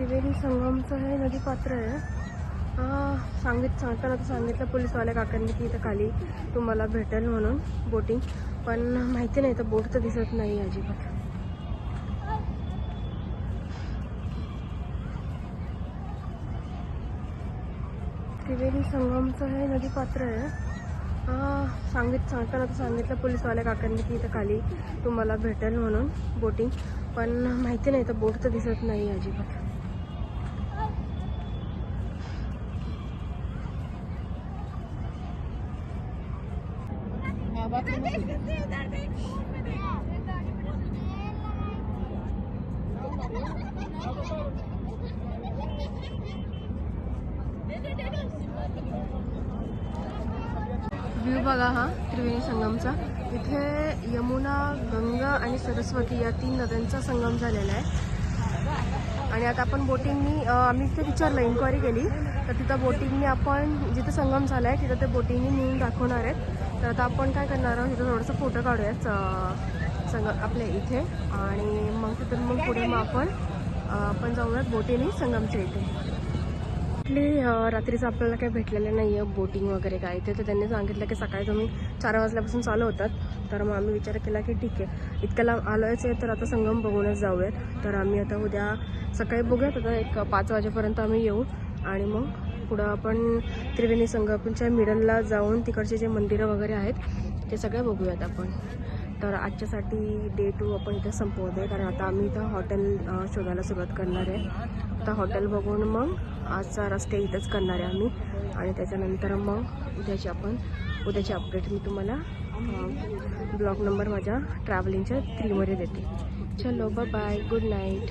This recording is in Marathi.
त्रिवेणी संगमचं हे नदीपात्र आहे. सांगताना तर सांगितलं पोलीसवाल्या काकांनी की इथं खाली तुम्हाला भेटेल म्हणून बोटिंग, पण माहिती नाही तर बोट तर दिसत नाही अजिबात. त्रिवेणी संगमचं हे नदीपात्र आहे. सांगताना तर सांगितलं पोलीसवाल्या काकांनी की इथं खाली तुम्हाला भेटेल म्हणून बोटिंग, पण माहिती नाही तर बोट तर दिसत नाही अजिबात. व्ह्यू बघा हा त्रिवेणी संगमचा. इथे यमुना, गंगा आणि सरस्वती या 3 नद्यांचा संगम झालेला आहे. आणि आता आपण बोटिंगनी आम्ही इथे विचारलं, इन्क्वायरी केली तर तिथं बोटिंगनी आपण जिथं संगम झाला आहे तिथं ते बोटिंगनी नेऊन दाखवणार आहेत. तर आता आपण काय करणार आहोत, इथं थोडंसं फोटो काढूयात आपल्या इथे, आणि मग तिथून पुढे मग आपण जाऊयात बोटिंगनी संगमच्या इथे. रात्रीचं आपल्याला काही भेटलेलं नाही आहे बोटिंग वगैरे काय इथे. तर त्यांनी सांगितलं की सकाळी तुम्ही 4 वाजल्यापासून चालू होतात. तर मग आम्ही विचार केला की ठीक आहे, इतक्याला आलोयच आहे तर आता संगम बघूनच जाऊयात. तर आम्ही आता उद्या सकाळी बघूयात, आता एक 5 वाजेपर्यंत आम्ही येऊ आणि मग पुढं आपण त्रिवेणी संगमच्या मिडलला जाऊन तिकडचे जे मंदिरं वगैरे आहेत ते सगळे बघूयात आपण. तर आजच्यासाठी डे 2 आपण इथे संपवतो, कारण आता आम्ही इथं हॉटेल शोधायला सुरुवात करणार आहे. आता हॉटेल बघून मग आजचा रस्ते इथंच करणार आहे आम्ही, आणि त्याच्यानंतर मग उद्याची अपडेट मी तुम्हाला ब्लॉग नंबर माझ्या ट्रॅव्हलिंगच्या 3 मध्ये देते. चलो बाय, गुड नाईट.